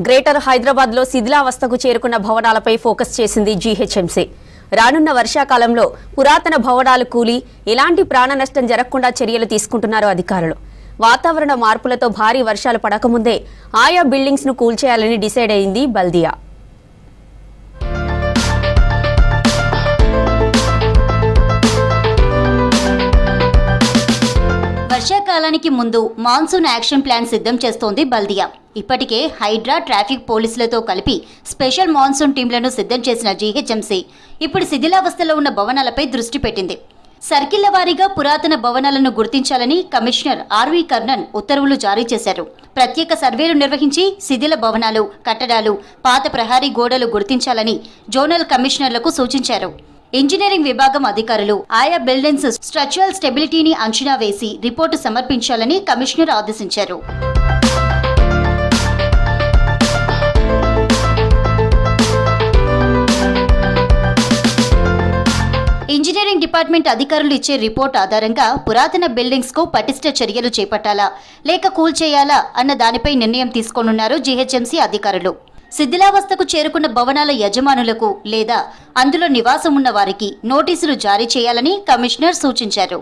Greater Hyderabad లో శిథిలావస్థకు చేరుకున్న భవనాలపై ఫోకస్ చేసింది జీహెచ్ఎంసీ. రానున్న వర్షాకాలంలో పురాతన భవనాలు కూలి ఎలాంటి ప్రాణ నష్టం జరగకుండా చర్యలు తీసుకుంటున్నారు అధికారులు. వాతావరణ మార్పులతో భారీ వర్షాలు పడకముందే ఆయా బిల్డింగ్స్ ను కూల్చేయాలని డిసైడ్ అయింది బల్దియా. వర్షాకాలానికి ముందు మాన్సూన్ యాక్షన్ ప్లాన్ సిద్ధం చేస్తోంది బల్దియా. ఇప్పటికే హైడ్రా, ట్రాఫిక్ పోలీసులతో కలిపి స్పెషల్ మాన్సూన్ టీంలను సిద్ధం చేసిన జీహెచ్ఎంసీ ఇప్పుడు శిథిలావస్థలో ఉన్న భవనాలపై దృష్టి పెట్టింది. సర్కిళ్ల వారీగా పురాతన భవనాలను గుర్తించాలని కమిషనర్ ఆర్వి కర్ణన్ ఉత్తర్వులు జారీ చేశారు. ప్రత్యేక సర్వేలు నిర్వహించి శిథిల భవనాలు, కట్టడాలు, పాత ప్రహారీ గోడలు గుర్తించాలని జోనల్ కమిషనర్లకు సూచించారు. ఇంజనీరింగ్ విభాగం అధికారులు ఆయా బిల్డింగ్స్ స్ట్రక్చరల్ స్టెబిలిటీని అంచనా వేసి రిపోర్టు సమర్పించాలని కమిషనర్ ఆదేశించారు. ఇంజనీరింగ్ డిపార్ట్మెంట్ అధికారులు ఇచ్చే రిపోర్ట్ ఆధారంగా పురాతన బిల్డింగ్స్ కు పటిష్ట చర్యలు చేపట్టాలా లేక కూల్చేయాలా అన్న దానిపై నిర్ణయం తీసుకోనున్నారు జీహెచ్ఎంసీ అధికారులు. శిథిలావస్థకు చేరుకున్న భవనాల యజమానులకు లేదా అందులో నివాసం ఉన్న వారికి నోటీసులు జారీ చేయాలని కమిషనర్ సూచించారు.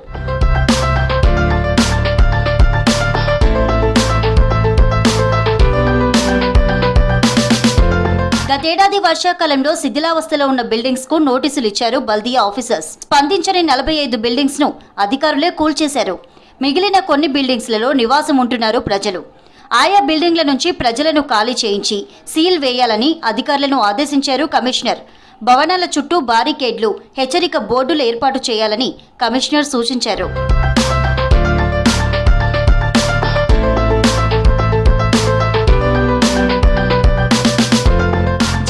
గతేడాది వర్షాకాలంలో శిథిలావస్థలో ఉన్న బిల్డింగ్స్ కు నోటీసులు ఇచ్చారు బల్దియా ఆఫీసర్స్. స్పందించని 45 బిల్డింగ్స్ ను అధికారులే కూల్చేశారు. మిగిలిన కొన్ని బిల్డింగ్స్లలో నివాసం ఉంటున్నారు ప్రజలు. ఆయా బిల్డింగ్ల నుంచి ప్రజలను ఖాళీ చేయించి సీల్ వేయాలని అధికారులను ఆదేశించారు కమిషనర్. భవనాల చుట్టూ బారికేడ్లు, హెచ్చరిక బోర్డులు ఏర్పాటు చేయాలని కమిషనర్ సూచించారు.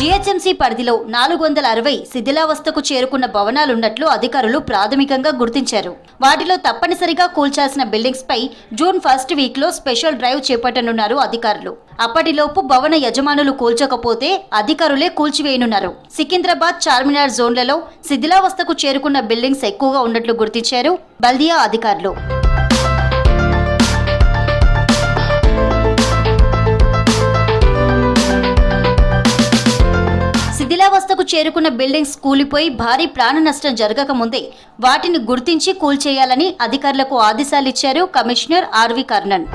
జీహెచ్ఎంసీ పరిధిలో 460 శిథిలావస్థకు చేరుకున్న భవనాలున్నట్లు అధికారులు ప్రాథమికంగా గుర్తించారు. వాటిలో తప్పనిసరిగా కూల్చాల్సిన బిల్డింగ్స్ పై జూన్ 1 వీక్ లో స్పెషల్ డ్రైవ్ చేపట్టనున్నారు అధికారులు. అప్పటిలోపు భవన యజమానులు కూల్చకపోతే అధికారులే కూల్చివేయనున్నారు. సికింద్రాబాద్, చార్మినార్ జోన్లలో శిథిలావస్థకు చేరుకున్న బిల్డింగ్స్ ఎక్కువగా ఉన్నట్లు గుర్తించారు బల్దియా అధికారులు. శిథిలావస్థకు చేరుకున్న బిల్డింగ్స్ కూలిపోయి భారీ ప్రాణ నష్టం జరగకముందే వాటిని గుర్తించి కూల్చేయాలని అధికారులకు ఆదేశాలిచ్చారు కమిషనర్ ఆర్వి కర్ణన్.